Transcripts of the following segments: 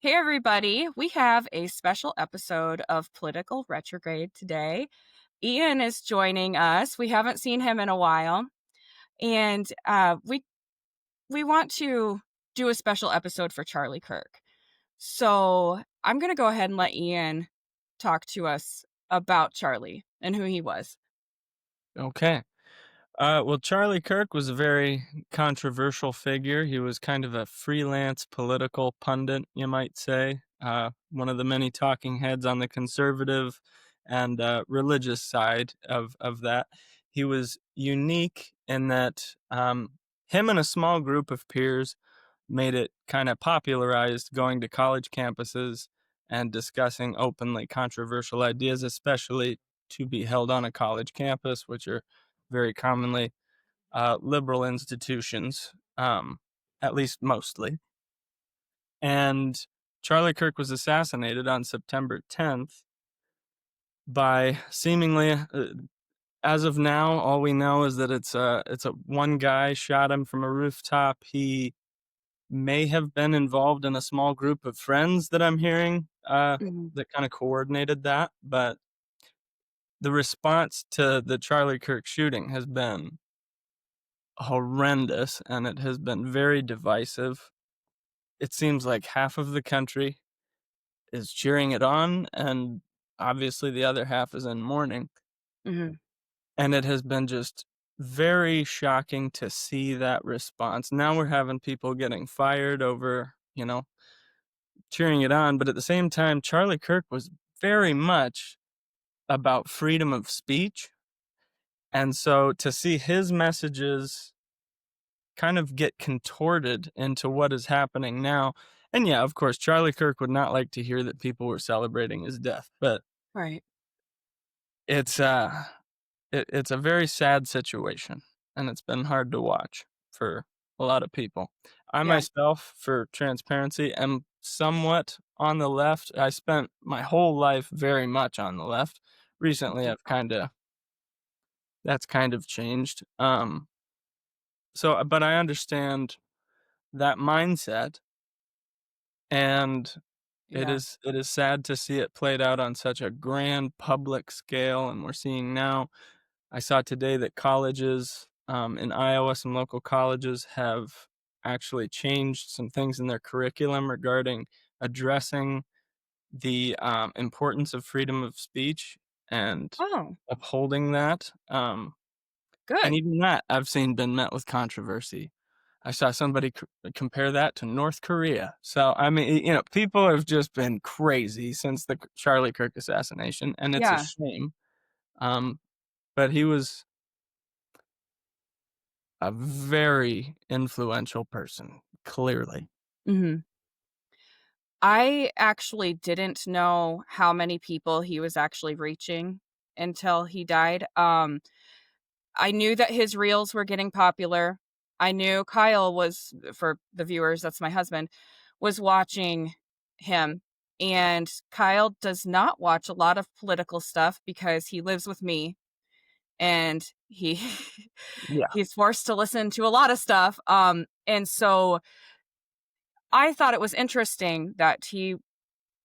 Hey, everybody. We have a special episode of Political Retrograde today. Ian is joining us. We haven't seen him in a while. And we want to do a special episode for Charlie Kirk. So I'm going to go ahead and let Ian talk to us about Charlie and who he was. Okay. Well, Charlie Kirk was a very controversial figure. He was kind of a freelance political pundit, you might say. One of the many talking heads on the conservative and religious side of that. He was unique in that him and a small group of peers made it kind of popularized going to college campuses and discussing openly controversial ideas, especially to be held on a college campus, which are very commonly liberal institutions, at least mostly. And Charlie Kirk was assassinated on September 10th by seemingly, as of now, all we know is that it's a one guy shot him from a rooftop. He may have been involved in a small group of friends that I'm hearing Mhm. that kind of coordinated that, but the response to the Charlie Kirk shooting has been horrendous and it has been very divisive. It seems like half of the country is cheering it on, and obviously the other half is in mourning. Mhm. And it has been just very shocking to see that response. Now we're having people getting fired over, cheering it on. But at the same time, Charlie Kirk was very much about freedom of speech. And so to see his messages kind of get contorted into what is happening now. And yeah, of course, Charlie Kirk would not like to hear that people were celebrating his death, but Right. it's it's a very sad situation, and it's been hard to watch for a lot of people. I Yeah. myself, for transparency, am somewhat on the left. I spent my whole life very much on the left. Recently, Mhm. I've that's kind of changed. But I understand that mindset, and Yeah. it is sad to see it played out on such a grand public scale, and we're seeing now. I saw today that colleges in Iowa, some local colleges have actually changed some things in their curriculum regarding addressing the importance of freedom of speech and Oh, upholding that. And good. even that I've seen been met with controversy. I saw somebody compare that to North Korea. So, I mean, people have just been crazy since the Charlie Kirk assassination, and it's a Yeah. shame. Um, but he was a very influential person, clearly. Mhm. I actually didn't know how many people he was actually reaching until he died. I knew that his reels were getting popular. I knew Kyle was, for the viewers, that's my husband, was watching him. And Kyle does not watch a lot of political stuff because he lives with me and he Yeah. he's forced to listen to a lot of stuff. And so I thought it was interesting that he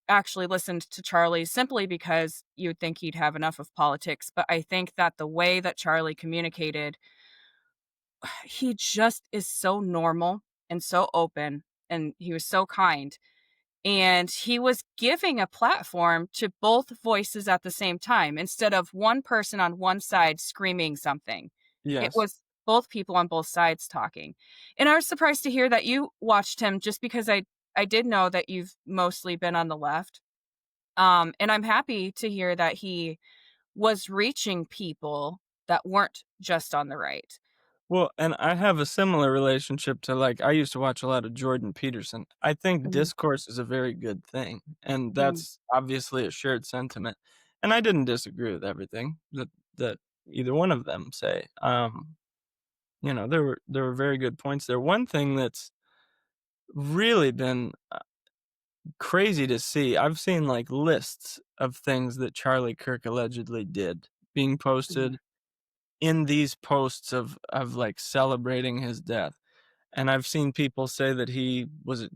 actually listened to Charlie simply because you would think he'd have enough of politics. But I think that the way that Charlie communicated, he just is so normal and so open, and he was so kind. And he was giving a platform to both voices at the same time instead of one person on one side screaming something. It Yes. was both people on both sides talking. And I was surprised to hear that you watched him just because I did know that you've mostly been on the left. And I'm happy to hear that he was reaching people that weren't just on the right. Well, and I have a similar relationship to, like, I used to watch a lot of Jordan Peterson. I think Mhm, discourse is a very good thing, and mhm, that's obviously a shared sentiment. And I didn't disagree with everything that either one of them say. There were very good points there. One thing that's really been crazy to see. I've seen, like, lists of things that Charlie Kirk allegedly did being mhm, posted in these posts of, like, celebrating his death, and I've seen people say that he was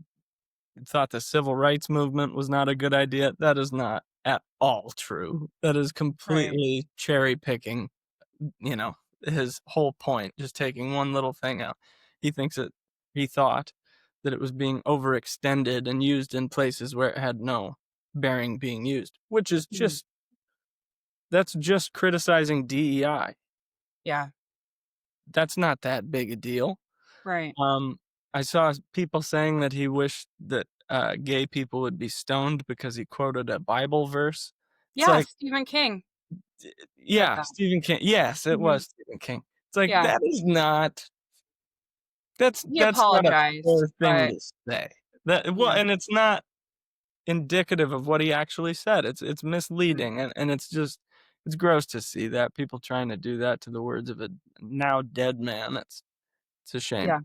thought the civil rights movement was not a good idea. That is not at all true. That is Right. completely cherry picking, you know, his whole point, just taking one little thing out. He thinks that he thought that it was being overextended and used in places where it had no bearing being used, which is Mhm. just that's just criticizing DEI. Yeah. That's not that big a deal. Right. Um, I saw people saying that he wished that gay people would be stoned because he quoted a Bible verse. It's Yeah, like, Stephen King said yeah, that. Stephen King. Yes, it Mhm. was Stephen King. It's like Yeah. He that's not a apologized, fair thing but to say. That well, yeah. and it's not indicative of what he actually said. It's Mm. misleading, and it's gross to see that people trying to do that to the words of a now dead man. It's a shame. Yeah.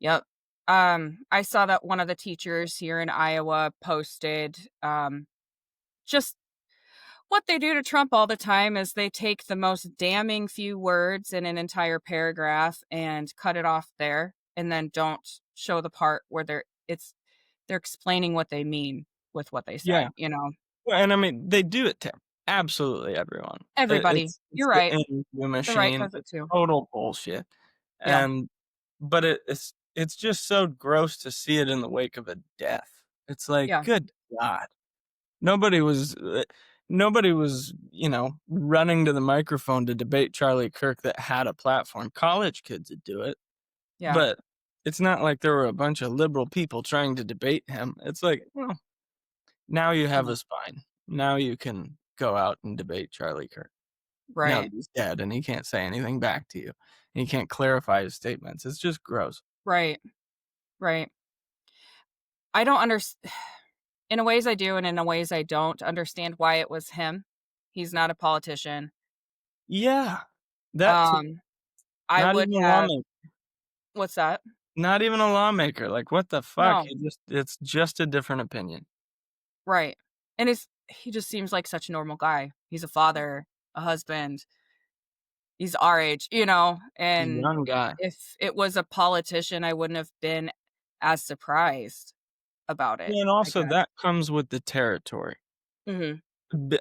Yep. I saw that one of the teachers here in Iowa posted, just what they do to Trump all the time is they take the most damning few words in an entire paragraph and cut it off there, and then don't show the part where they're explaining what they mean with what they Yeah. said, you know? Well, and I mean, they do it to absolutely everyone. Everybody. It's You're the right. interview The right machine. does it It's too. total bullshit. Yeah. And but it's just so gross to see it in the wake of a death. It's like, Yeah. good God. Nobody was nobody was, running to the microphone to debate Charlie Kirk that had a platform. College kids would do it, Yeah. but it's not like there were a bunch of liberal people trying to debate him. It's like, well, now you have Yeah. a spine. Now you can go out and debate Charlie Kirk. Now that Right. he's dead and he can't say anything back to you. And he can't clarify his statements. It's just gross. Right. Right. I don't understand. In a ways I do, and in a ways I don't understand why it was him. He's not a politician. Yeah. That too. Um, I Not would even a have lawmaker. what's that? Not even a lawmaker. Like, what the fuck? No. It's just a different opinion. Right. And he just seems like such a normal guy. He's a father, a husband. He's our age, He's a and young guy. if it was a politician, I wouldn't have been as surprised about it, Yeah, and I also guess. that comes with the territory. Mhm.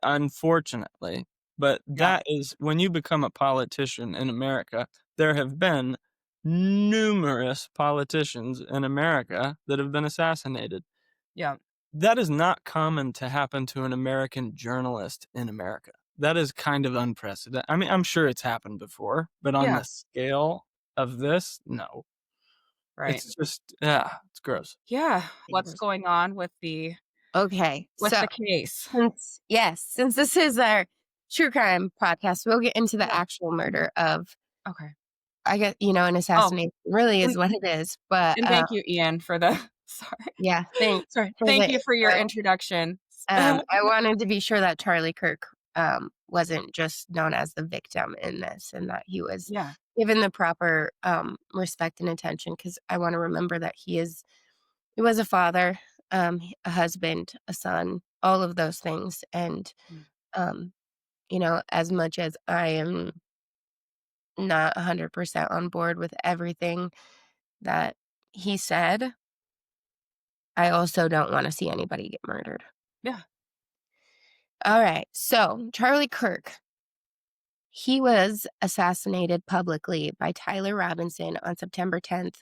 Unfortunately. But Yeah. that is when you become a politician in America, there have been numerous politicians in America that have been assassinated. Yeah. That is not common to happen to an American journalist in America. That is kind of unprecedented. I mean, I'm sure it's happened before, but on Yeah. the scale of this, no. Right. It's just, yeah, it's gross. Yeah. What's Fingers. going on with Okay, the so case? since this is our true crime podcast, we'll get into the Yeah. actual murder of, Okay. I guess, an Oh, assassination really is and what it is. But and thank you, Ian, for the sorry. yeah, thanks Sorry. for Thank the you for your intro. introduction. I wanted to be sure that Charlie Kirk wasn't just known as the victim in this, and that he was Yeah. given the proper respect and attention, because I want to remember that he was a father, a husband, a son, all of those things. And Mm. um, as much as I am not 100% on board with everything that he said, I also don't want to see anybody get murdered. Yeah. All right. So, Charlie Kirk, he was assassinated publicly by Tyler Robinson on September 10th,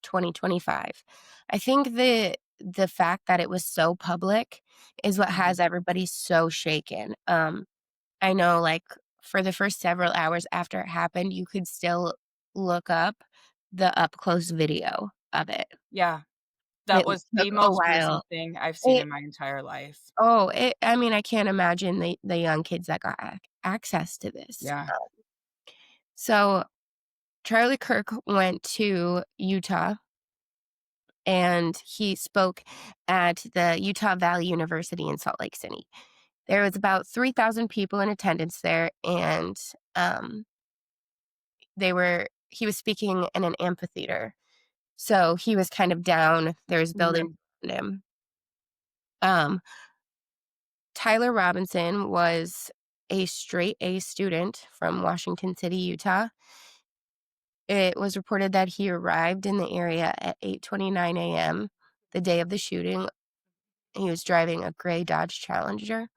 2025. I think the fact that it was so public is what Mhm. has everybody so shaken. I know, like, for the first several hours after it happened, you could still look up the up close video of it. Yeah. That It was took the a most gruesome while. thing I've seen It in my entire life. I mean, I can't imagine the young kids that got access to this. Yeah. So Charlie Kirk went to Utah, and he spoke at the Utah Valley University in Salt Lake City. There was about 3,000 people in attendance there, and um, he was speaking in an amphitheater. So he was kind of down. There was buildings Mhm. around him. Um, Tyler Robinson was a straight A student from Washington City, Utah. It was reported that he arrived in the area at 8:29 a.m. the day of the shooting. He was driving a gray Dodge Challenger.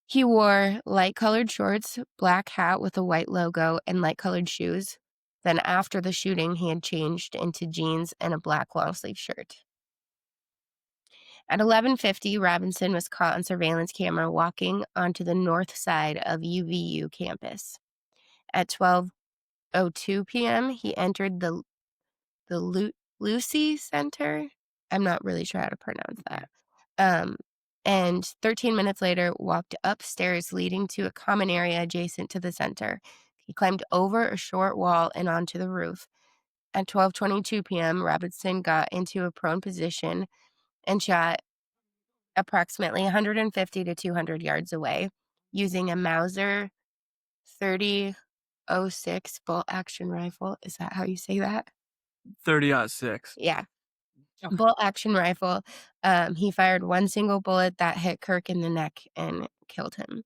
He wore light-colored shorts, black hat with a white logo, and light-colored shoes. Then after the shooting, he had changed into jeans and a black long-sleeve shirt. At 11:50, Robinson was caught on surveillance camera walking onto the north side of UVU campus. At 12:02 p.m., he entered the Lucy Center. I'm not really sure how to pronounce that. Um, and 13 minutes later, walked upstairs leading to a common area adjacent to the center. He climbed over a short wall and onto the roof. At 12:22 p.m., Robinson got into a prone position and shot approximately 150 to 200 yards away using a Mauser 30-06 bolt-action rifle. Is that how you say that? 30-06. Yeah. Okay. Bolt-action rifle. He fired one single bullet that hit Kirk in the neck and killed him.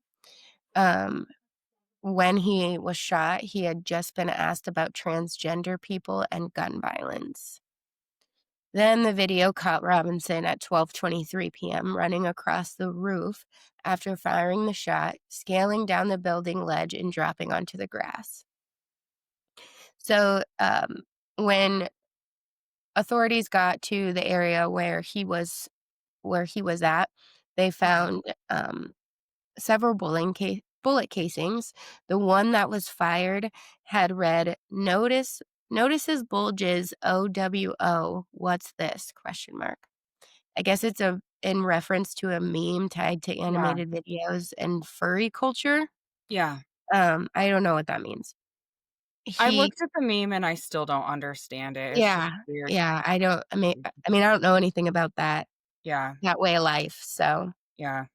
When he was shot, he had just been asked about transgender people and gun violence. Then the video caught Robinson at 12:23 p.m. running across the roof after firing the shot, scaling down the building ledge and dropping onto the grass. So, when authorities got to the area where he was at, they found several bullet casings. The one that was fired had read notices bulges OWO. What's this? Question mark. I guess it's in reference to a meme tied to Yeah. animated videos and furry culture. Yeah. I don't know what that means. I He looked at the meme and I still don't understand it. It's just Yeah. weird. Yeah, I don't know anything about that Yeah. way of life, so, Yeah.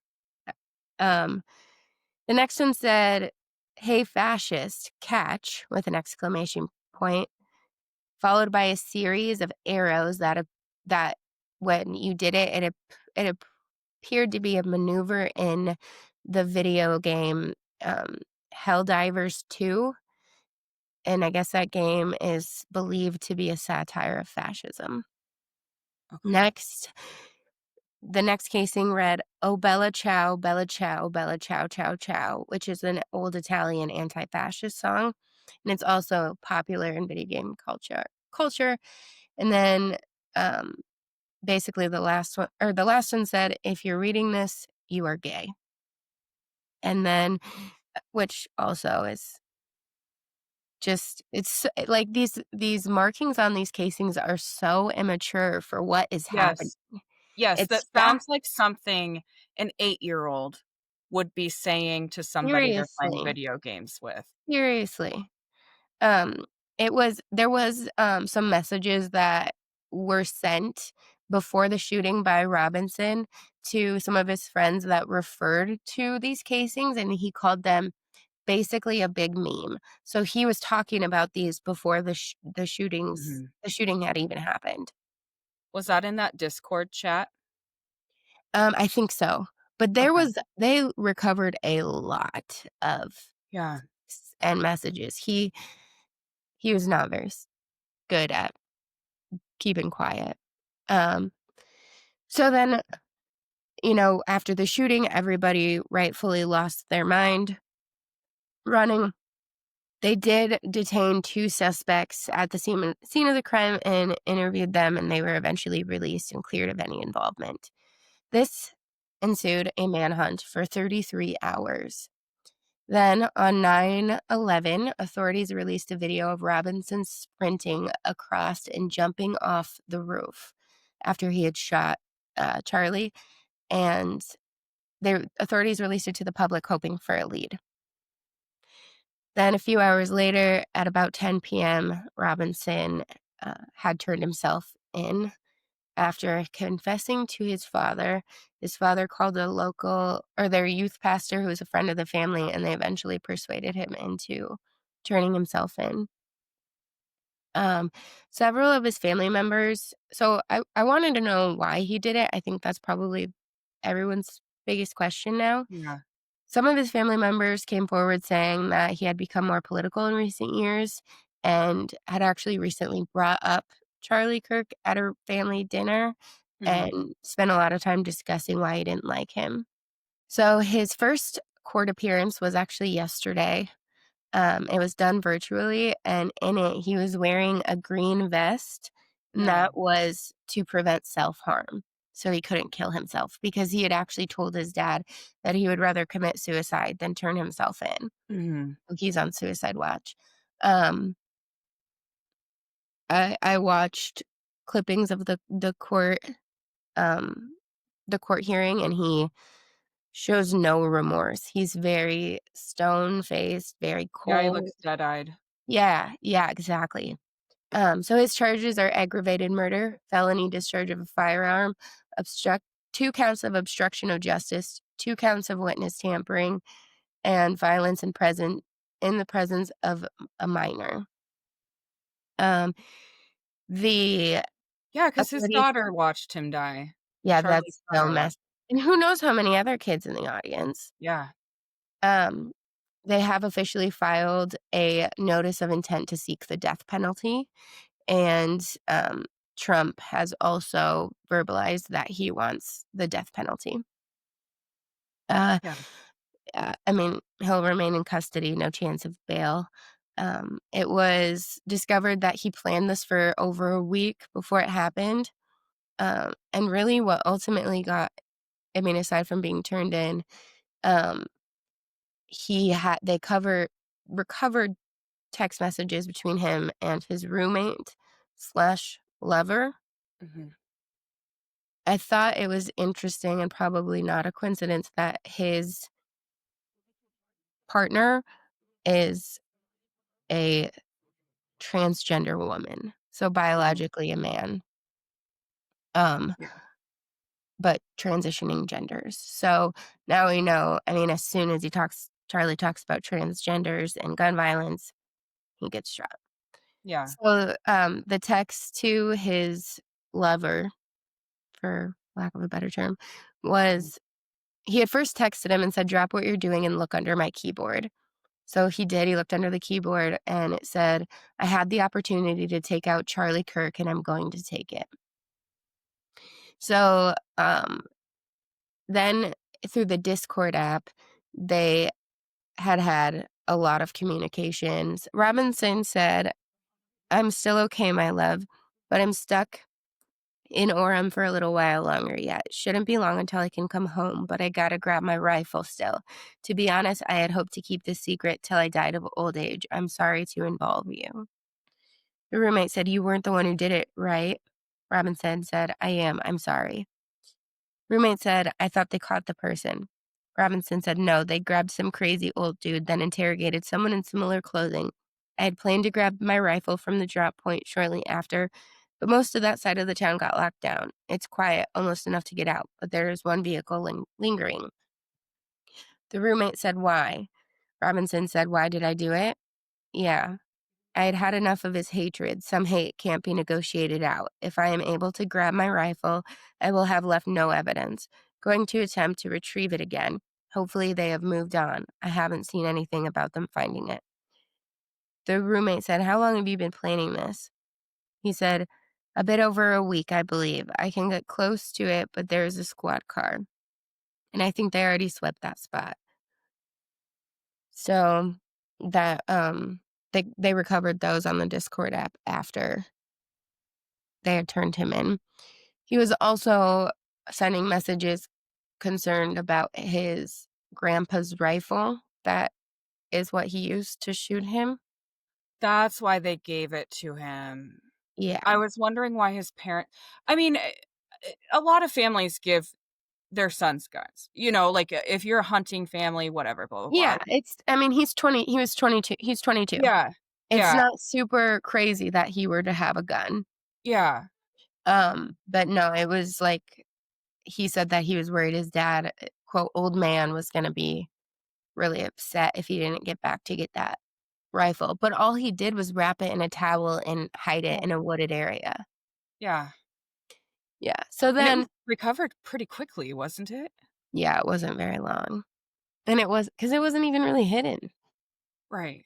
um the next one said, "Hey, fascist, catch," with an exclamation point, followed by a series of arrows that when you did it, it appeared to be a maneuver in the video game, Helldivers 2, and I guess that game is believed to be a satire of fascism. Okay. Next, the next casing read, "Oh, bella ciao, bella ciao, ciao, ciao," which is an old Italian anti-fascist song, and it's also popular in video game culture. And then, um, basically the last one said, "If you're reading this, you are gay." And then, which also is just like these markings on these casings are so immature for what is happening. Yes. Yes, that It's sounds like something an 8-year-old would be saying to somebody they're playing seriously, video games with. seriously. There was, some messages that were sent before the shooting by Robinson to some of his friends that referred to these casings, and he called them basically a big meme. So he was talking about these before Mhm. the shooting had even happened. Was that in that Discord chat? I think so. But Okay. they recovered a lot of Yeah. and messages. He was not very good at keeping quiet. Um, so then, after the shooting, everybody rightfully lost their mind running. They did detain two suspects at the scene of the crime and interviewed them, and they were eventually released and cleared of any involvement. This ensued a manhunt for 33 hours. Then, on 9/11, authorities released a video of Robinson sprinting across and jumping off the roof after he had shot Charlie, and the authorities released it to the public, hoping for a lead. Then, a few hours later, at about 10 p.m., Robinson had turned himself in after confessing to his father. His father called their youth pastor, who was a friend of the family, and they eventually persuaded him into turning himself in. Um, Several of his family members. So I wanted to know why he did it. I think that's probably everyone's biggest question now. Yeah. Some of his family members came forward saying that he had become more political in recent years and had actually recently brought up Charlie Kirk at a family dinner Mhm. and spent a lot of time discussing why he didn't like him. So his first court appearance was actually yesterday. It was done virtually, and in it, he was wearing a green vest, and Yeah. that was to prevent self-harm, so he couldn't kill himself because he had actually told his dad that he would rather commit suicide than turn himself in. Mhm. He's on suicide watch. Um, I watched clippings of um, the court hearing, and he shows no remorse. He's very stone-faced, very Yeah, he cold. looks dead-eyed. Yeah, yeah, exactly. So his charges are aggravated murder, felony discharge of a firearm, obstruct 2 counts of obstruction of justice, 2 counts of witness tampering, and violence in the presence of a minor. Um, the Yeah, 'cause his authorities daughter watched him die. Yeah, Charlie's that's so daughter watched. messed, and who knows how many other kids in the audience. Yeah. Um, they have officially filed a notice of intent to seek the death penalty. And, Trump has also verbalized that he wants the death penalty. Uh, Yeah. I mean, he'll remain in custody, no chance of bail. It was discovered that he planned this for over a week before it happened. And really what ultimately aside from being turned in, um, they recovered text messages between him and his roommate/lover. Mhm. I thought it was interesting and probably not a coincidence that his partner is a transgender woman, so Mhm. biologically a man, um, Yeah. but transitioning genders. So now we know, I mean, as soon as Charlie talks about transgenders and gun violence, he gets shot. Yeah. So, the text to his lover, for lack of a better term, Mhm. was he had first texted him and said, "Drop what you're doing and look under my keyboard." So he did, he looked under the keyboard and it said, "I had the opportunity to take out Charlie Kirk and I'm going to take it." So, then through the Discord app, they had a lot of communications. Robinson said, "I'm still okay, my love, but I'm stuck in Orem for a little while longer yet. Shouldn't be long until I can come home, but I gotta grab my rifle still. To be honest, I had hoped to keep this secret till I died of old age. I'm sorry to involve you." The roommate said, "You weren't the one who did it, right?" Robinson said, "I am. I'm sorry." Roommate said, "I thought they caught the person." Robinson said, "No, they grabbed some crazy old dude, then interrogated someone in similar clothing. I had planned to grab my rifle from the drop point shortly after, but most of that side of the town got locked down. It's quiet, almost enough to get out, but there is one vehicle lingering." The roommate said, "Why?" Robinson said, "Why did I do it? Yeah. I had had enough of his hatred. Some hate can't be negotiated out. If I am able to grab my rifle, I will have left no evidence. Going to attempt to retrieve it again. Hopefully they have moved on. I haven't seen anything about them finding it." The roommate said, "How long have you been planning this?" He said, "A bit over a week, I believe. I can get close to it, but there is a squad car. And I think they already swept that spot." So that they recovered those on the Discord app after they had turned him in. He was also sending messages concerned about his grandpa's rifle. That is what he used to shoot him. That's why they gave it to him. I Yeah. was wondering why his parent I mean, a lot of families give their sons guns, like, if you're a hunting family, whatever, blah, blah, Yeah, blah. I mean, he was 22, he's 22. Yeah. It's Yeah. not super crazy that he were to have a gun. Yeah. But no, it was like he said that he was worried his dad, quote, "old man," was gonna be really upset if he didn't get back to get that rifle, but all he did was wrap it in a towel and hide it Yeah. in a wooded area. Yeah. Yeah, so And it was then recovered pretty quickly, wasn't it? yeah, it wasn't very long, and it wasn't even really hidden. Right.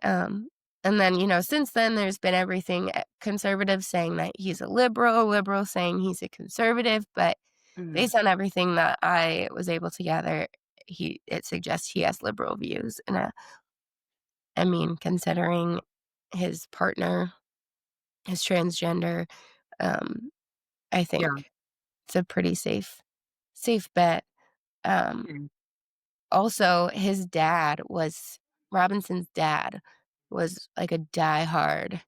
Um, And then, since then, there's been everything conservative saying that he's a liberal saying he's a conservative. But Mhm. based on everything that I was able to gather, it suggests he has liberal views. And I mean, considering his partner is transgender, um, I Yeah. think it's a pretty safe bet. Um, Mhm. Also, Robinson's dad was like a diehard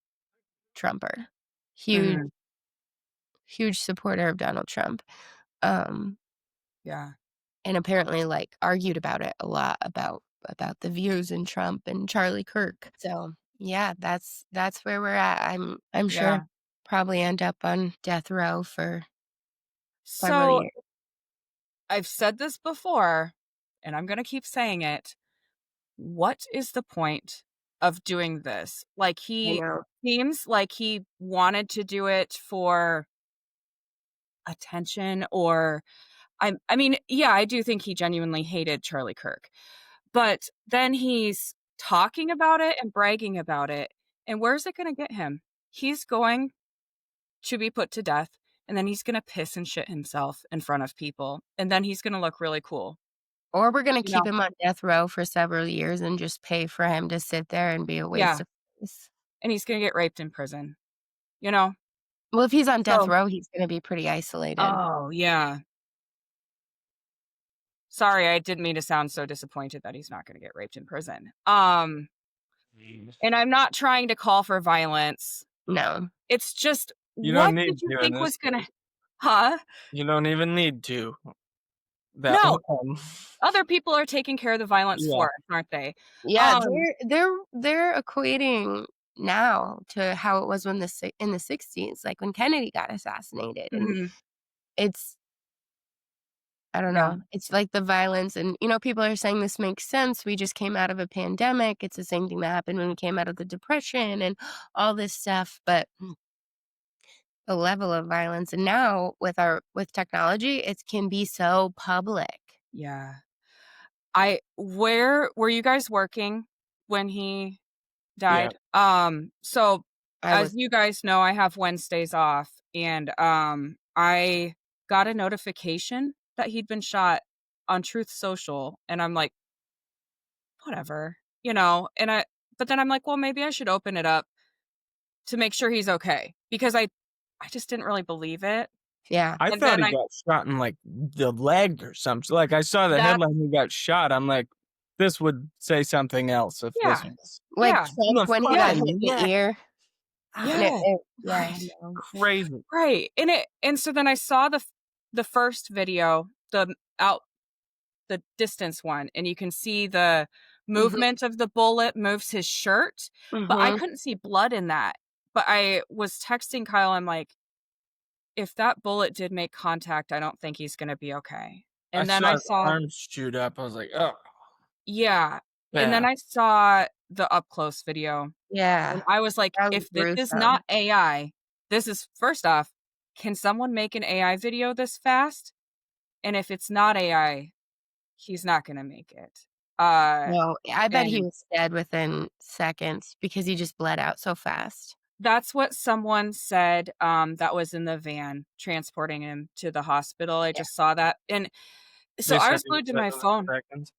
Trumper. Huge, Mhm. huge supporter of Donald Trump. Um, Yeah. and apparently like argued about it a lot about the views in Trump and Charlie Kirk. So yeah, that's where we're at. I'm sure Yeah. probably end up on death row for several So years. I've said this before, and I'm gonna keep saying it. What is the point of doing this? Like, I he know. seems like he wanted to do it for attention, or I mean, yeah, I do think he genuinely hated Charlie Kirk. But then he's talking about it and bragging about it, and where's it gonna get him? He's going to be put to death, and then he's gonna piss and shit himself in front of people, and then he's gonna look really cool, Or we're gonna you keep know? him on death row for several years and just pay for him to sit there and be a waste Yeah, of space. and he's gonna get raped in prison, you know? Well, if he's on death So row, he's gonna be pretty isolated. oh, yeah. Sorry, I didn't mean to sound so disappointed that he's not gonna get raped in prison. And I'm not trying to call for violence. No. It's just, You don't what did need you to in think this was gonna case. Huh? You don't even need to. That No, one. other people are taking care of the violence Yeah. for us, aren't they? Yeah, Um they're equating now to how it was when in the '60s, like when Kennedy got assassinated, and Mhm, it's I don't yeah, know, it's like the violence and, people are saying this makes sense, we just came out of a pandemic, it's the same thing that happened when we came out of the depression and all this stuff, but the level of violence and now with technology, it can be so public. yeah. Where were you guys working when he Yeah. died? So I as was you guys know, I have Wednesdays off, and I got a notification that he'd been shot on Truth Social, and I'm like, whatever, and but then I'm like, well, maybe I should open it up to make sure he's okay, because I just didn't really believe it. Yeah. I And thought then he I got shot in, like, the leg or something. Like, I saw the that headline, "He got shot." I'm like, "This would say something else if this yeah, was Like yeah, in Trump the when he got yeah, hit fucking in the neck." ear, and yeah, yeah, I right. know. Crazy. Right, and so then I saw the first video, out the distance one, and you can see the Mhm, movement of the bullet moves his shirt, but I mhm. couldn't see blood in that. But I was texting Kyle, I'm like, "If that bullet did make contact, I don't think he's gonna be okay." I And then saw I his saw arms shoot up. I was like, "Oh, yeah, and then bad." I saw the up close video, and Yeah, I was like, that was "If this is gruesome. not AI, this is first off, can someone make an AI video this fast? And if it's not AI, he's not gonna make it." No, I bet he And was dead within seconds because he just bled out so fast. that's what someone said, that was in the van transporting him to the hospital. I Yeah. just saw that, and so They I said was he was glued to dead my within phone. seconds.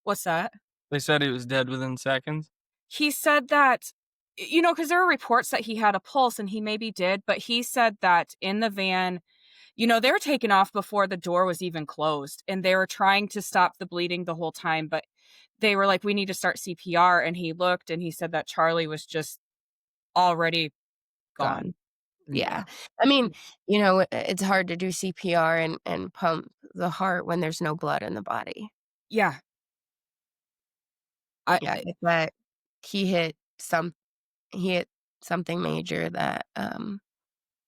What's that? They said he was dead within seconds. He said that, because there were reports that he had a pulse, and he maybe did, but he said that in the van, they were taken off before the door was even closed, and they were trying to stop the bleeding the whole time, but they were like, "We need to start CPR," and he looked, and he said that Charlie was just already gone. Gone. Yeah. Yeah. I mean, it's hard to do CPR and pump the heart when there's no blood in the body. Yeah. I Yeah, but he hit some he hit something major that,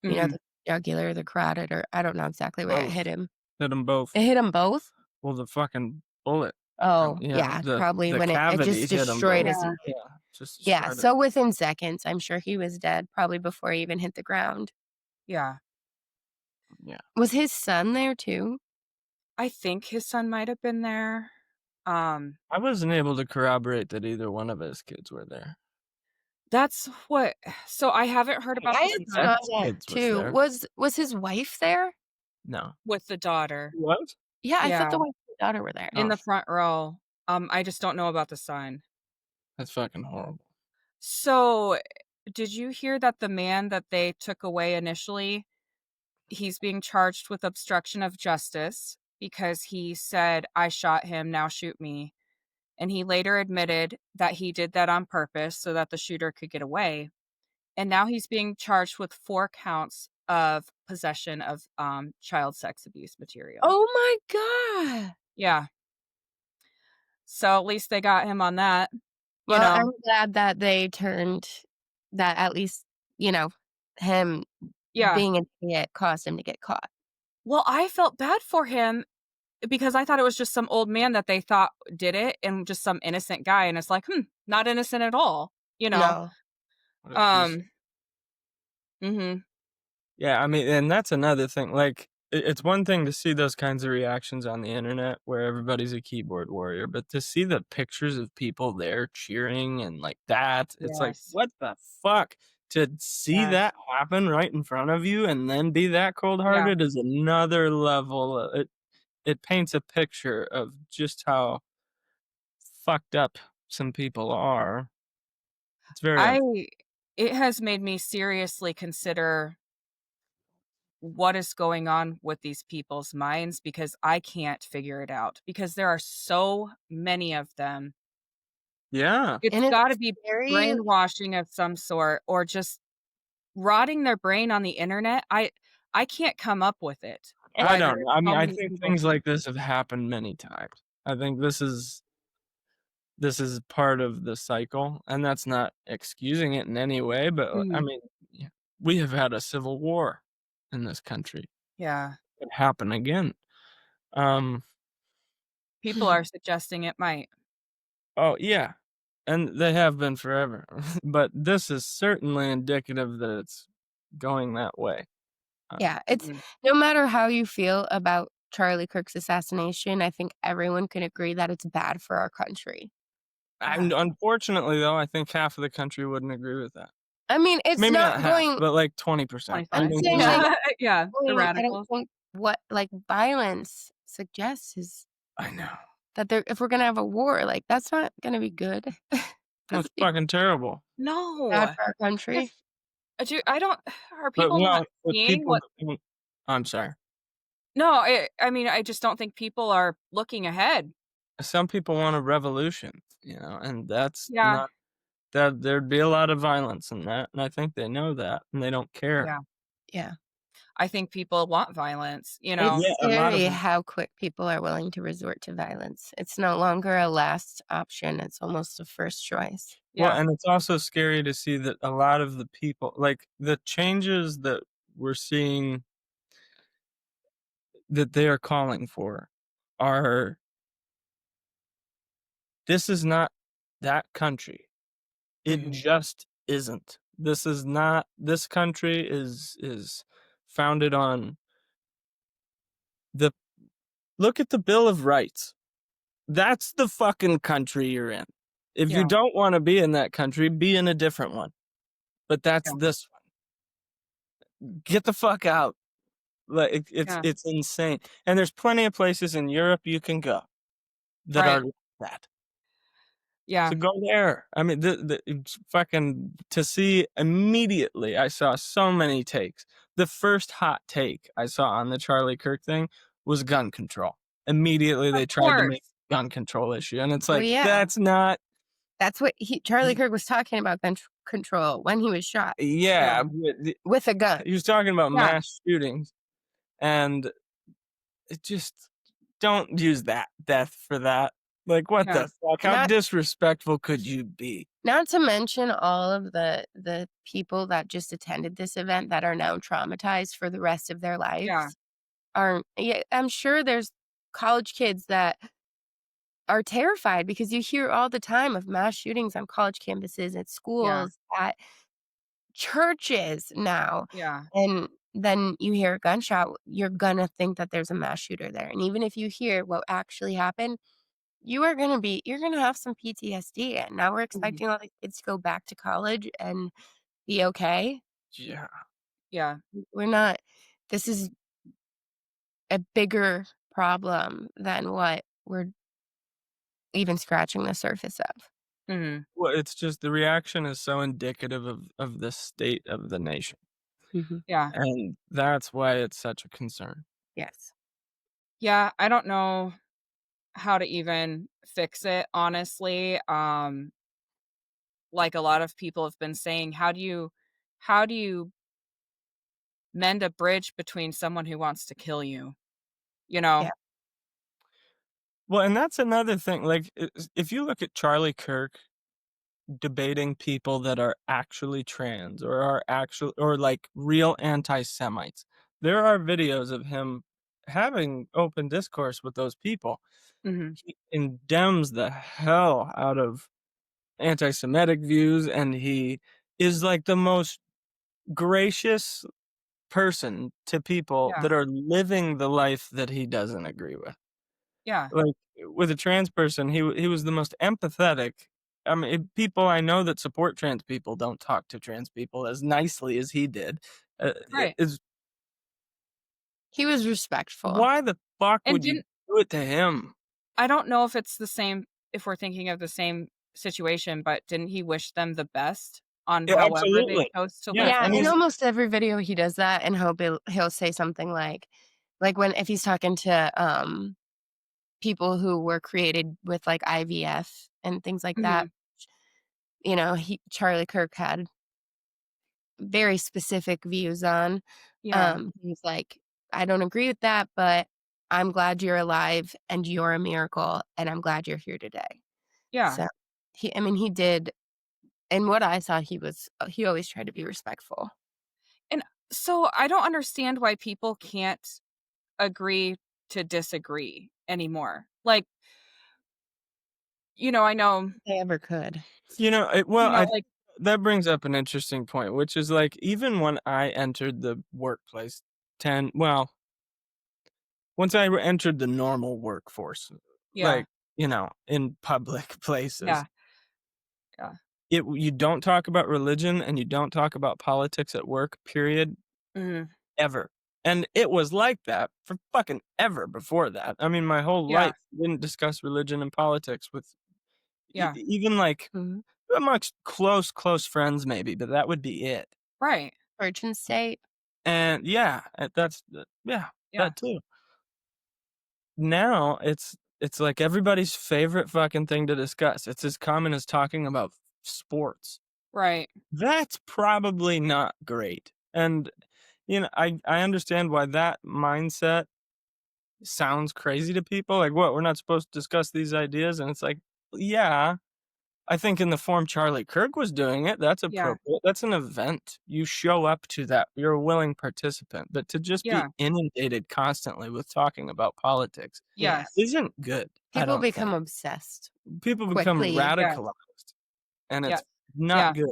mhm. the jugular, the carotid, or I don't know exactly where it Both. hit him. Hit them both. It hit him both? Well, the fucking bullet. Oh, Yeah, yeah, the probably the when it cavity just hit them destroyed both. his Yeah. Yeah, just yeah, destroyed it. so within seconds, I'm sure he was dead probably before he even hit the ground. Yeah. Yeah. Was his son there too? I think his son might have been there. Um, I wasn't able to corroborate that either one of his kids were there. That's what so I haven't heard about I the had son saw Ex that kids was too. there. Was his wife there? No. with the daughter. What? Yeah, I thought Yeah, the wife and daughter were there. in Oh, the front row. I just don't know about the son. that's fucking horrible. So, did you hear that the man that they took away initially, he's being charged with obstruction of justice because he said, "I shot him, now shoot me." And he later admitted that he did that on purpose so that the shooter could get away. And now he's being charged with 4 counts of possession of, child sex abuse material. Oh my god. Yeah. So at least they got him on that, you Well, know? I'm glad that they turned that at least, you know, him Yeah. being an idiot caused him to get caught. Well, I felt bad for him because I thought it was just some old man that they thought did it and just some innocent guy, and it's like, not innocent at all, you know? No. What a piece. Um Mhm. Yeah, I mean, and that's another thing. Like, it's one thing to see those kinds of reactions on the internet where everybody's a keyboard warrior, but to see the pictures of people there cheering and like that, it's like, Yes. what the fuck? To see Yes. that happen right in front of you and then be that Yeah. cold-hearted is another level. It paints a picture of just how fucked up some people are. It's very I it has made me seriously consider what is going on with these people's minds because I can't figure it out because there are so many of them. yeah. It's And gotta it's be very brainwashing of some sort or just rotting their brain on the internet. I can't come up with it. I Why there don't know. are I mean, so I many think people. things like this have happened many times. I think this is part of the cycle, and that's not excusing it in any way, but, I Mhm. mean, yeah, we have had a civil war in this country. Yeah. It could happen again. Um, People are suggesting it might. oh, yeah, and they have been forever, but this is certainly indicative that it's going that way. yeah, it's Mhm. no matter how you feel about Charlie Kirk's assassination, I think everyone can agree that it's bad for our country. Yeah. And unfortunately, though, I think half of the country wouldn't agree with that. I mean, it's Maybe not not half, going but like 20%. I I'm 25. think saying, there's like, Yeah. Yeah. The I don't radicals. think what, like, violence suggests is I know. that there if we're gonna have a war, like, that's not gonna be good. That's That's fucking terrible. bad No. for our country. If I don't are But, people not well, with seeing people what that don't I'm sorry. No, I mean, I just don't think people are looking ahead. Some people want a revolution, and that's Yeah. not that there'd be a lot of violence in that, and I think they know that, and they don't care. Yeah. Yeah. I think people want violence, you know? Yeah, It's a lot of scary them. how quick people are willing to resort to violence. It's no longer a last option, it's almost a first choice. Well, Yeah. and it's also scary to see that a lot of the people like, the changes that we're seeing that they are calling for are this is not that country. It Mhm. just isn't. This is not this country is founded on the look at the Bill of Rights. That's the fucking country you're in. If you Yeah. don't wanna be in that country, be in a different one. But that's Yeah. this one. Get the fuck out. Like, Yeah. it's insane. And there's plenty of places in Europe you can go that are Right. like that. Yeah. So go there. I mean, the it's fucking to see immediately, I saw so many takes. The first hot take I saw on the Charlie Kirk thing was gun control. Immediately, Of they tried to make course. gun control issue, and it's Well, like, yeah. that's not That's what Charlie Kirk was talking about control when he was shot yeah, Yeah. but with a gun. he was talking about Yeah. mass shootings, and it just don't use that death for that. Like, what Yeah. the fuck? How Not disrespectful could you be? not to mention all of the people that just attended this event that are now traumatized for the rest of their Yeah. lives. Yeah, I'm sure there's college kids that are terrified because you hear all the time of mass shootings on college campuses, at Yeah. schools, at churches now, Yeah. and then you hear a gunshot, you're gonna think that there's a mass shooter there, and even if you hear what actually happened, you're gonna have some PTSD, and now we're Mhm. expecting all the kids to go back to college and be okay. Yeah. Yeah. We're not this is a bigger problem than what we're even scratching the surface of. Mhm. Well, it's just the reaction is so indicative of the state of the nation, Mhm. Yeah. and that's why it's such a concern. Yes. Yeah, I don't know how to even fix it, honestly. Like a lot of people have been saying, how do you mend a bridge between someone who wants to kill you, you Yeah. know? Well, and that's another thing, like, if you look at Charlie Kirk debating people that are actually trans or are actual or, like, real anti-Semites, there are videos of him having open discourse with those people. Mhm. He condemns the hell out of anti-Semitic views, and he is, like, the most gracious person to people Yeah. that are living the life that he doesn't agree with. Yeah. Like, with a trans person, he was the most empathetic. I mean, people I know that support trans people don't talk to trans people as nicely as he did. Right. Is He was respectful. why the fuck And would you didn't do it to him? I don't know if it's the same if we're thinking of the same situation, but didn't he wish them the best on Yeah, however they absolutely. chose to Yeah, live Yeah, and in life? he's almost every video he does that, and he'll say something like when if he's talking to, people who were created with, like, IVF and things like that, Mhm. he Charlie Kirk had very specific views on. Yeah. He's like, "I don't agree with that, but I'm glad you're alive, and you're a miracle, and I'm glad you're here today." Yeah. So, he did in what I saw, he always tried to be respectful. And so I don't understand why people can't agree to disagree anymore. Like, I know, If they ever could. I like that brings up an interesting point, which is, like, even when I entered the workplace 10 well, once I entered the normal workforce, yeah, like, in public places, yeah, yeah. you don't talk about religion and you don't talk about politics at work, period, Mhm. ever. And it was like that for fucking ever before that. I mean, my whole Yeah, life didn't discuss religion and politics with yeah. even, like, Mhm. amongst close friends maybe, but that would be it. Right. Church and state. And yeah, yeah, Yeah. that too. Now it's like everybody's favorite fucking thing to discuss. It's as common as talking about sports. Right. That's probably not great. And, I understand why that mindset sounds crazy to people. Like, "What, we're not supposed to discuss these ideas?" And it's like, yeah, I think in the form Charlie Kirk was doing it, that's Yeah. appropriate. That's an event. You show up to that. You're a willing participant. But to just be Yeah. inundated constantly with talking about politics Yes. Yes. isn't good, I People don't become think. obsessed People become quickly. radicalized, and Yeah. it's not Yeah. good.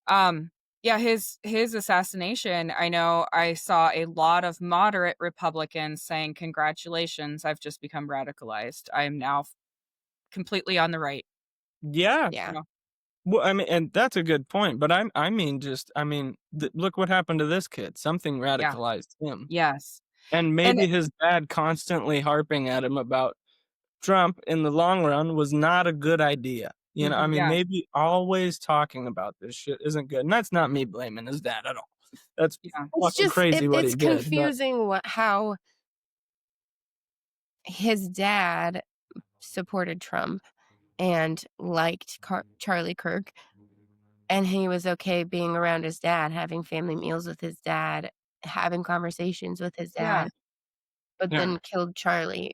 Um, yeah, his assassination, I know I saw a lot of moderate Republicans saying, "Congratulations, I've just become radicalized. I am now completely on the right." Yeah. You Yeah. know? Well, I mean, and that's a good point, but I mean, look what happened to this kid. Something Yeah. radicalized him. Yes. And And maybe his dad constantly harping at him about Trump in the long run was not a good idea. I Mhm. mean, yeah, maybe always talking about this shit isn't good. And that's not me blaming his dad at all. That's yeah, It's fucking just crazy what he it's did, but confusing how his dad supported Trump and liked Charlie Kirk, and he was okay being around his dad, having family meals with his dad, having conversations with his yeah, dad, but yeah. then killed Charlie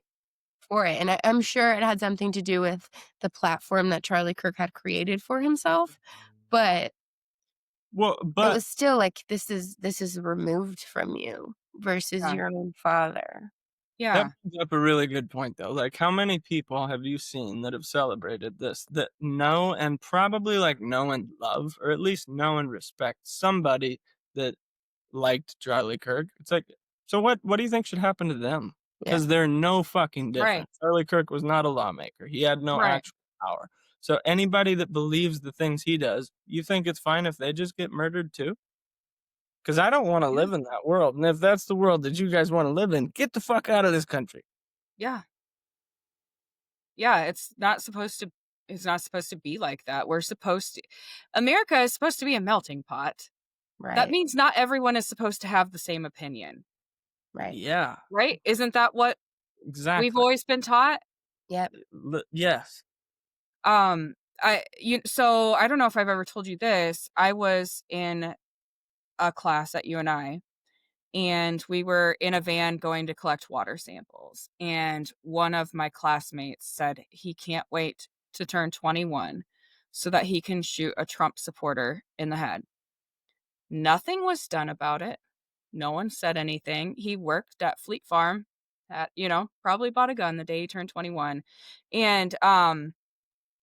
for it, and I'm sure it had something to do with the platform that Charlie Kirk had created for himself, but Well, it but was still like, this is removed from you versus yeah, your own father. that yeah, brings up a really good point, though. Like, how many people have you seen that have celebrated this that know and probably, like, know and love, or at least know and respect somebody that liked Charlie Kirk? It's like, so what do you think should happen to them? Yeah. because they're no fucking Right. different. Charlie Kirk was not a lawmaker. He had no Right. actual power. So anybody that believes the things he does, you think it's fine if they just get murdered too? Because I don't want to Yeah. live in that world. And if that's the world that you guys want to live in, get the fuck out of this country. Yeah. Yeah, it's not supposed to be like that. America is supposed to be a melting pot. That Right. means not everyone is supposed to have the same opinion, Right. Yeah, right? Isn't that what we've exactly. always been taught? Yep. Yes. So I don't know if I've ever told you this. I was in a class at UNI, and we were in a van going to collect water samples. And one of my classmates said he can't wait to turn 21 so that he can shoot a Trump supporter in the head. Nothing was done about it. No one said anything. He worked at Fleet Farm, probably bought a gun the day he turned 21. And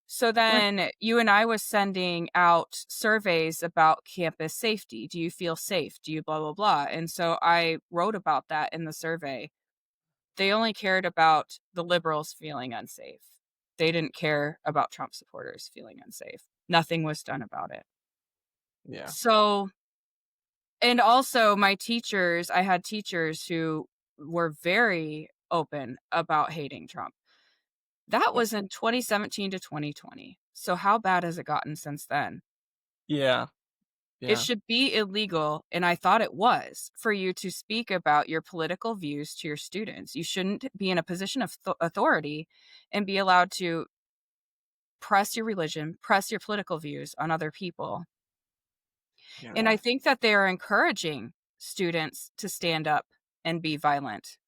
so What? then you and I was sending out surveys about campus safety. Do you feel safe? Do you blah, blah, blah? And so I wrote about that in the survey. They only cared about the liberals feeling unsafe. They didn't care about Trump supporters feeling unsafe. Nothing was done about it. Yeah. So, and also I had teachers who were very open about hating Trump. That Yeah. was in 2017 to 2020. So how bad has it gotten since then? Yeah. It Yeah. should be illegal, and I thought it was, for you to speak about your political views to your students. You shouldn't be in a position of authority and be allowed to press your religion, press your political views on other people. And I Yeah. think that they are encouraging students to stand up and be violent,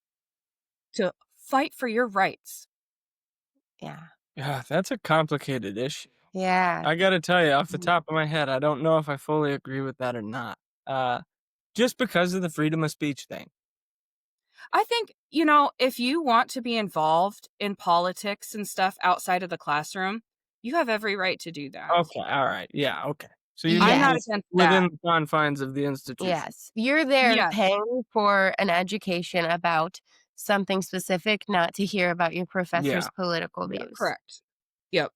to fight for your rights. Yeah. Yeah. That's a complicated issue. Yeah. I gotta tell you, off the Mhm. top of my head, I don't know if I fully agree with that or not. Uh, just because of the freedom of speech thing. I think, if you want to be involved in politics and stuff outside of the classroom, you have every right to do that. Okay. All right. Yeah. Okay. So you I'm mean not Yes. just against that. within the confines of the institution? Yes. You're there Yes. paying for an education about something specific, not to hear about your Yeah. professor's political Yeah. views. Correct. Yep.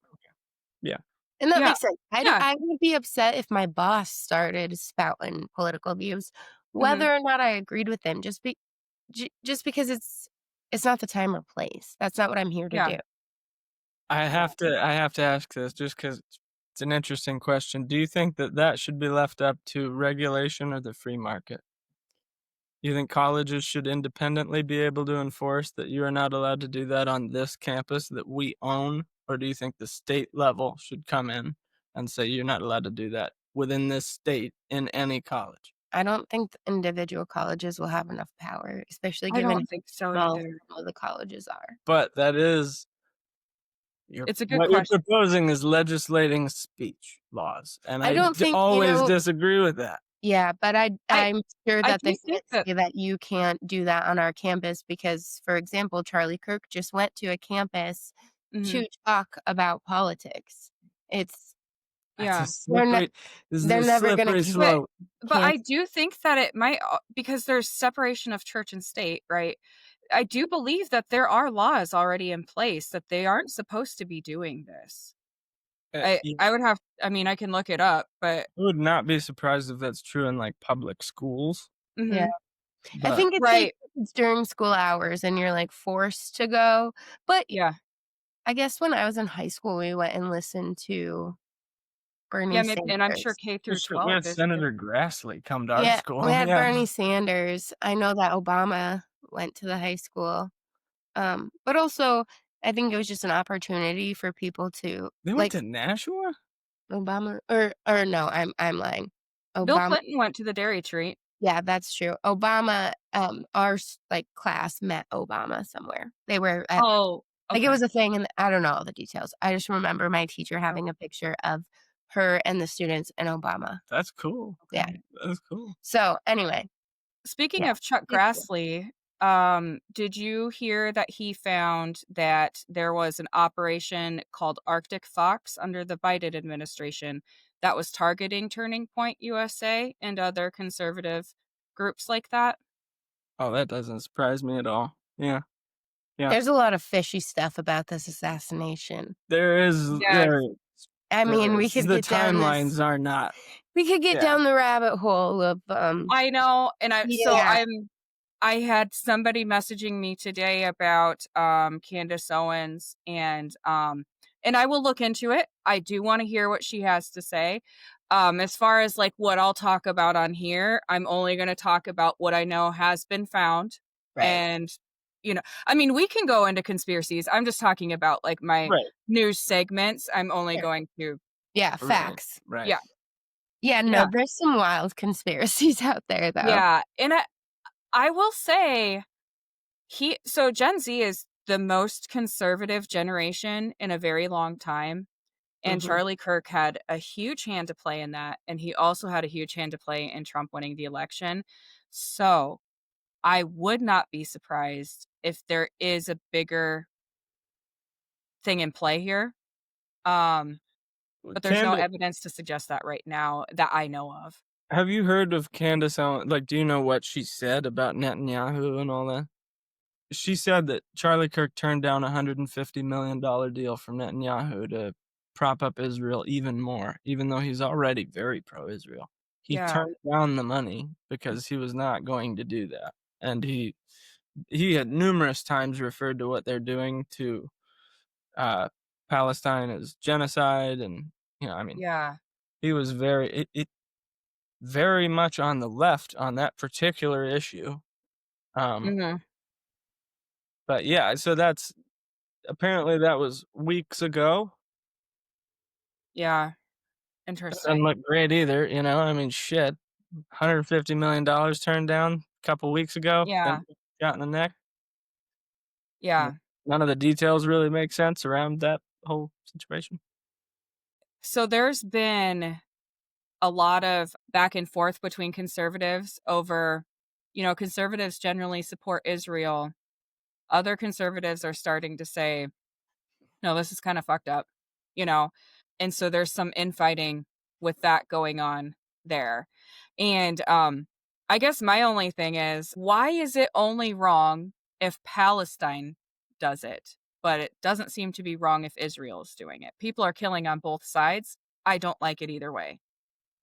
Yeah. And that Yeah. makes sense. Yeah. I would be upset if my boss started spouting political views, Mhm. whether or not I agreed with them, just because it's not the time or place. That's not what I'm here to Yeah. do. I have to ask this just because it's an interesting question. Do you think that that should be left up to regulation or the free market? You think colleges should independently be able to enforce that you are not allowed to do that on this campus that we own? Or do you think the state level should come in and say you're not allowed to do that within this state in any college? I don't think the individual colleges will have enough power, especially I given don't think so how small either. some of the colleges are. But that is It's a good what you're question. proposing is legislating speech laws, and I I don't think, always disagree with that. yeah, but I I'm sure I that they do think can't that say that you can't do that on our campus because, for example, Charlie Kirk just went to a campus mhm, to talk about politics. It's That's a yeah. they're not slippery This is they're a never gonna slippery But slope. but I cancel. do think that it might because there's separation of church and state, right? I do believe that there are laws already in place that they aren't supposed to be doing this. Yeah, I mean, I can look it up, but I would not be surprised if that's true in, like, public schools, Yeah. mhm, I but think it's like right. it's during school hours and you're, like, forced to go, but Yeah. I guess when I was in high school, we went and listened to Yeah, Bernie maybe, and I'm sure Sanders. K through just we 12 had is too. Senator Grassley come to our Yeah, we school, had yeah. Bernie Sanders. I know that Obama went to the high school. But also, I think it was just an opportunity for people to They went like to Nashua? Obama or no, I'm lying. Bill Obama, Clinton went to the dairy treat. yeah, that's true. Obama, like class met Obama somewhere. They were at Oh, like it okay. was a thing, and I don't know all the details. I just remember my teacher Oh, having a picture of her and the students and Obama. That's cool. Yeah. okay. That's cool. So anyway, Speaking yeah, of Chuck he's cool. Grassley, did you hear that he found that there was an operation called Arctic Fox under the Biden administration that was targeting Turning Point USA and other conservative groups like that? Oh, that doesn't surprise me at all. Yeah. Yeah. There's a lot of fishy stuff about this assassination. There is Yes. I mean, we could the get down timelines are not. Yeah. the rabbit hole of, I know, and yeah, I had somebody messaging me today about, Candace Owens, and I will look into it. I do wanna hear what she has to say. As far as, like, what I'll talk about on here, I'm only gonna talk about what I know has been found, right. and, I mean, we can go into conspiracies. I'm just talking about, like, my Right. news segments. I'm only Sure. going to Yeah, Right. facts. Right. Yeah, Yeah, no, yeah, there's some wild conspiracies out there, though. yeah, and I will say Gen Z is the most conservative generation in a very long time, and Mhm. Charlie Kirk had a huge hand to play in that, and he also had a huge hand to play in Trump winning the election. So, I would not be surprised if there is a bigger thing in play here, um, but there's no Cand evidence to suggest that right now that I know of. Have you heard of Candace Owen like, do you know what she said about Netanyahu and all that? She said that Charlie Kirk turned down a $150 million deal from Netanyahu to prop up Israel even more, even though he's already very pro-Israel. He Yeah, turned down the money because he was not going to do that, and he had numerous times referred to what they're doing to, uh, Palestine as genocide, and, I mean, yeah, he was very much on the left on that particular issue, um, mhm, but yeah, so that's apparently that was weeks ago. yeah, Doesn't interesting. look great either, I mean, shit, $150 million turned down a couple weeks ago, then Yeah, shot in the neck. N yeah. None of the details really make sense around that whole situation. So there's been a lot of back and forth between conservatives over, conservatives generally support Israel. Other conservatives are starting to say, no, this is kind of fucked up, you know? And so there's some infighting with that going on there. And I guess my only thing is, why is it only wrong if Palestine does it, but it doesn't seem to be wrong if Israel is doing it? People are killing on both sides. I don't like it either way,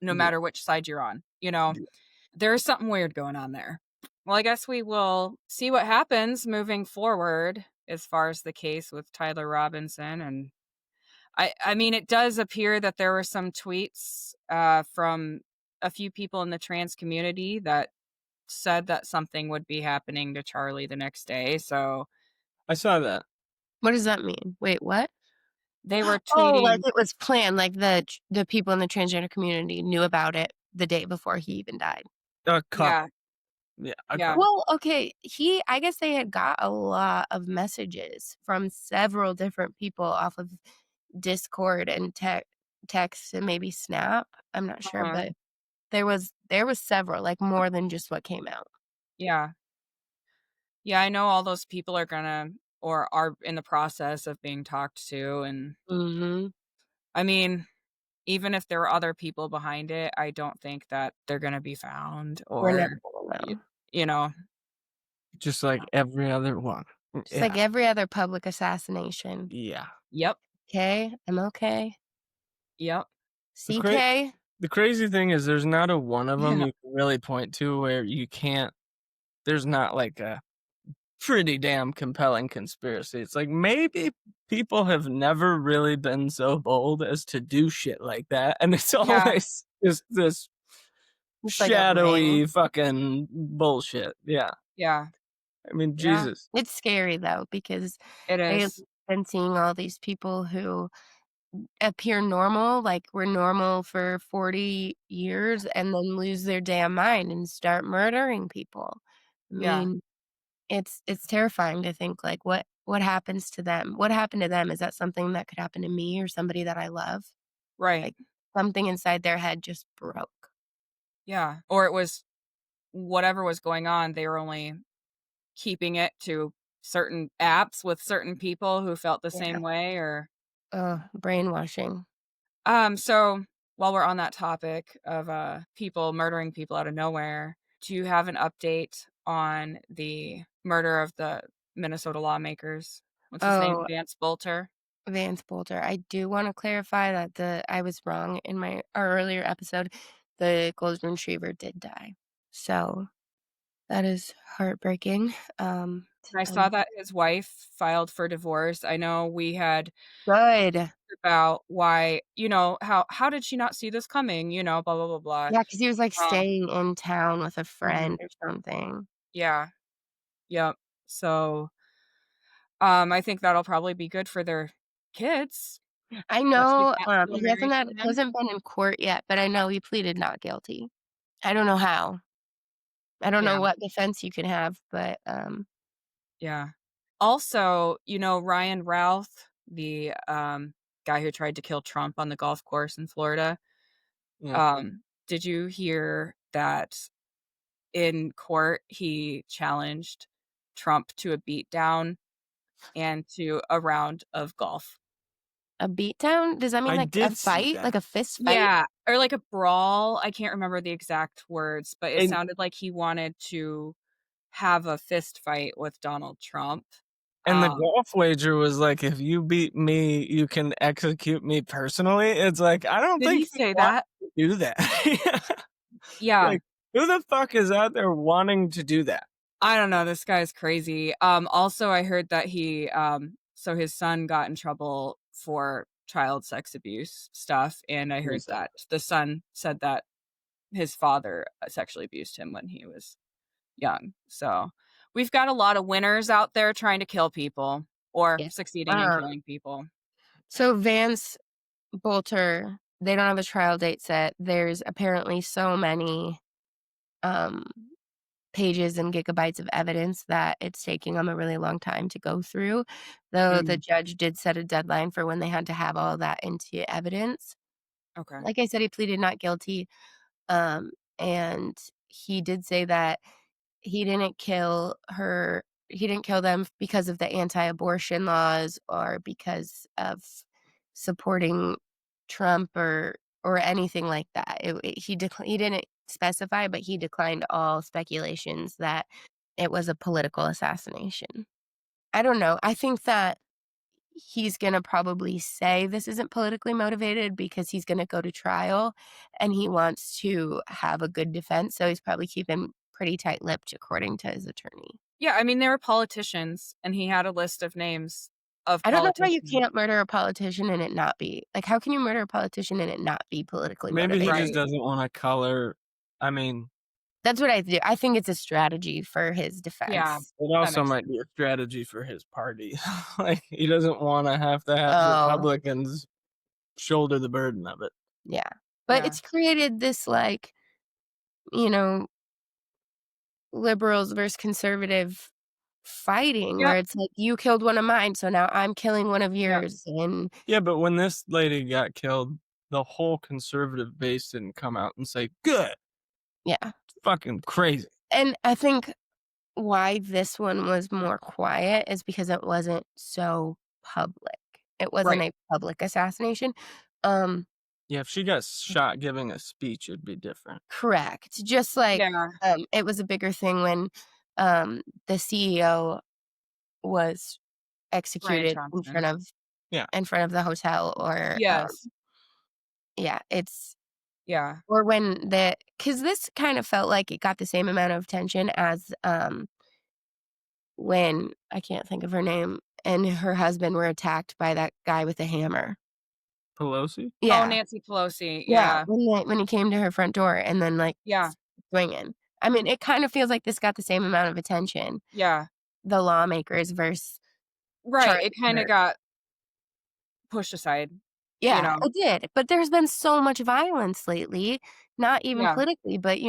no Yeah, matter which side you're on, you know? yeah. There's something weird going on there. Well, I guess we will see what happens moving forward as far as the case with Tyler Robinson. And I mean, it does appear that there were some tweets from a few people in the trans community that said that something would be happening to Charlie the next day. So I saw that. What does that mean? Wait, what? they were Oh, like tweeting, it was planned, like the people in the transgender community knew about it the day before he even died. A yeah, couple. Yeah, a yeah, couple. Well, okay, I guess they had got a lot of messages from several different people off of Discord and text and maybe Snap. I'm not sure, uh-huh, but there was several, like more than just what came out. yeah. Yeah, I know all those people are gonna or are in the process of being talked to. And Mhm. I mean, even if there were other people behind it, I don't think that they're gonna be found We're never or, gonna y know. you know Just like every other one. Just like Yeah, every other public assassination. yeah. Yep, Okay, I'm okay. yep. The cra CK? the crazy thing is there's not a one of them Yeah, you can really point to where there's not like a pretty damn compelling conspiracy. It's like maybe people have never really been so bold as to do shit like that, and it's yeah, always just this It's like a ring. shadowy fucking bullshit. Yeah. yeah, I mean, yeah, Jesus. It's scary though because it I've is. been seeing all these people who appear normal, like we're normal for 40 years and then lose their damn mind and start murdering people. I Yeah, mean, it's terrifying to think like what happens to them? What happened to them? Is that something that could happen to me or somebody that I love? right. Like something inside their head just broke. Yeah, or it was whatever was going on, they were only keeping it to certain apps with certain people who felt the Yeah. same way or Brainwashing. so while we're on that topic of people murdering people out of nowhere, do you have an update on the murder of the Minnesota lawmakers. What's his name? Oh, Vance Bolter. Vance Bolter. I do wanna clarify that I was wrong in our earlier episode. The golden retriever did die. So, that is heartbreaking. I saw And that his wife filed for divorce. I know we had good. about why, how did she not see this coming, blah, blah, blah, blah. Yeah, 'cause he was, like, Um, staying in town with a mhm, friend or something. yeah, yep. So, I think that'll probably be good for their kids I that she's know, not still married to he him. hasn't been in court yet, but I know he pleaded not guilty. I don't know how. I don't Yeah, know what defense you can have, but, yeah. Also, Ryan Routh, the, guy who tried to kill Trump on the golf course in Florida, Yeah. did you hear that in court, he challenged Trump to a beatdown and to a round of golf? a beatdown? Does that mean, I like, a did see fight? Like that. a fist fight? Yeah, or like a brawl, I can't remember the exact words, but it And sounded like he wanted to have a fist fight with Donald Trump. and the Um, golf wager was like, "If you beat me, you can execute me personally." It's like, I don't did he think he say wants that? to do that. Yeah, Like, who the fuck is out there wanting to do that? I don't know, this guy's crazy. Also, I heard that so his son got in trouble for child sex abuse stuff, and I Who heard said that that? the son said that his father sexually abused him when he was young. So, we've got a lot of winners out there trying to kill people or Yeah. succeeding in Um, killing people. so Vance Bolter, they don't have a trial date set. There's apparently so many, um, pages and gigabytes of evidence that it's taking them a really long time to go through, though the Mm, judge did set a deadline for when they had to have all that into evidence. okay. Like I said, he pleaded not guilty, and he did say that he didn't kill her he didn't kill them because of the anti-abortion laws or because of supporting Trump or anything like that. He didn't specify, but he declined all speculations that it was a political assassination. I don't know. I think that he's gonna probably say this isn't politically motivated because he's gonna go to trial, and he wants to have a good defense, so he's probably keeping pretty tight-lipped according to his attorney. Yeah, I mean, they were politicians, and he had a list of names of I don't know how you politicians. can't murder a politician and it not be like, how can you murder a politician and it not be politically Maybe he motivated? just Right. doesn't wanna color. I mean, That's what I do. I think it's a strategy for his Yeah, defense. it that also makes might sense. be a strategy for his party. Like, he doesn't wanna have to have Oh, Republicans shoulder the burden of it. yeah. But Yeah. it's created this, like, you know, liberals versus conservative fighting where Yep, it's like, "You killed one of mine, so now I'm killing one of yep. yours," and Yeah, but when this lady got killed, the whole conservative base didn't come out and say, "Good, yeah. fucking crazy." And I think why this one was more quiet is because it wasn't so public. It wasn't Right. a public assassination. Um, Yeah, if she got shot giving a speech, it'd be different. correct. Just like, Yeah, it was a bigger thing when, the CEO was Brian executed Johnson. Yeah. in front of the hotel or, Yes. yeah, it's Yeah. or when the because this kind of felt like it got the same amount of attention as, when I can't think of her name and her husband were attacked by that guy with the hammer. Pelosi? Oh, Yeah, Nancy Pelosi, yeah, yeah, when he came to her front door and then, like, yeah, swinging. I mean, it kind of feels like this got the same amount of attention, yeah. the lawmakers versus Right, Charlie it kinda Kirk. got pushed aside, you Yeah, know? it did, but there's been so much violence lately, not even Yeah. politically, but,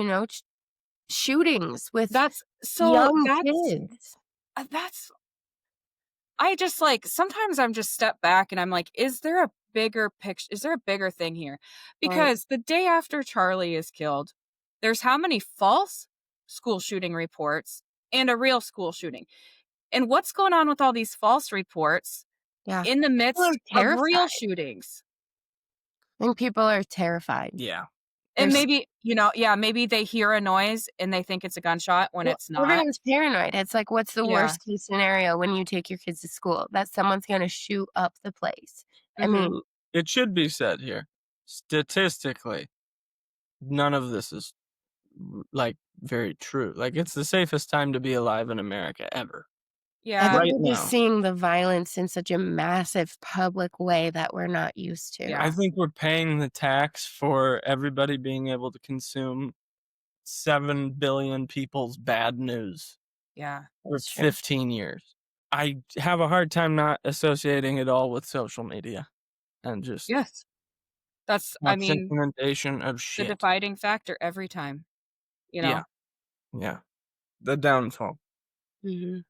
shootings with That's so young that's kids. that's I just, like sometimes I'm just step back and I'm like, is there a bigger thing here? Right. Because the day after Charlie is killed, there's how many false school shooting reports and a real school shooting? And what's going on with all these false reports Yeah. in the People are midst of real terrified. shootings? I think people are terrified. Yeah. And There's maybe, yeah, maybe they hear a noise and they think it's a gunshot when well, it's not. everyone's paranoid. It's like, what's the Yeah. worst case scenario when you take your kids to school? That someone's gonna shoot up the place. I Mhm. mean, It should be said here, statistically, none of this is like very true. Like it's the safest time to be alive in America ever. I Yeah. think Right we're just now. seeing the violence in such a massive public way that we're not used to. I Yeah. think we're paying the tax for everybody being able to consume 7 billion people's bad news Yeah. for It's true. 15 years. I have a hard time not associating it all with social media and just Yes. That's I constant mean, inundation of the shit. deciding factor every time, you Yeah, know, yeah. The downfall. Mhm.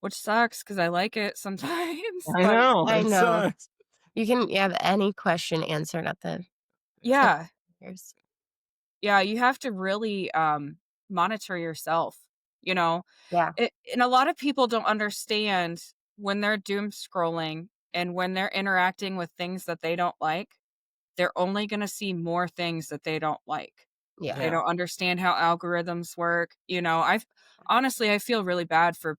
which sucks because I like it sometimes, I but know, I it know. sucks. You have any question answered at the tip yeah. of yours. Yeah, you have to really, monitor yourself, you know? Yeah, And a lot of people don't understand when they're doom scrolling and when they're interacting with things that they don't like, they're only gonna see more things that they don't like. yeah, They Yeah. don't understand how algorithms work, I've honestly, I feel really bad for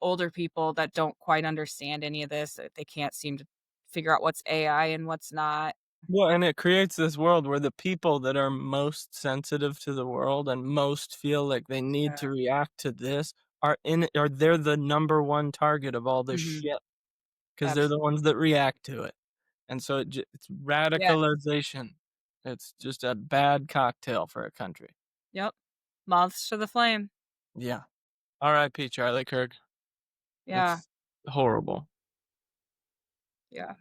older people that don't quite understand any of this, that they can't seem to figure out what's AI and what's not. Well, and it creates this world where the people that are most sensitive to the world and most feel like they need Yeah. to react to this are they're the number one target of all this Mhm. shit because 'cause they're the Absolutely. ones that react to it. And so it's Yes. radicalization. It's just a bad cocktail for a country. Yep. Moths to the flame. Yeah. R.I.P. Charlie Kirk. Yeah. It's horrible. Yeah.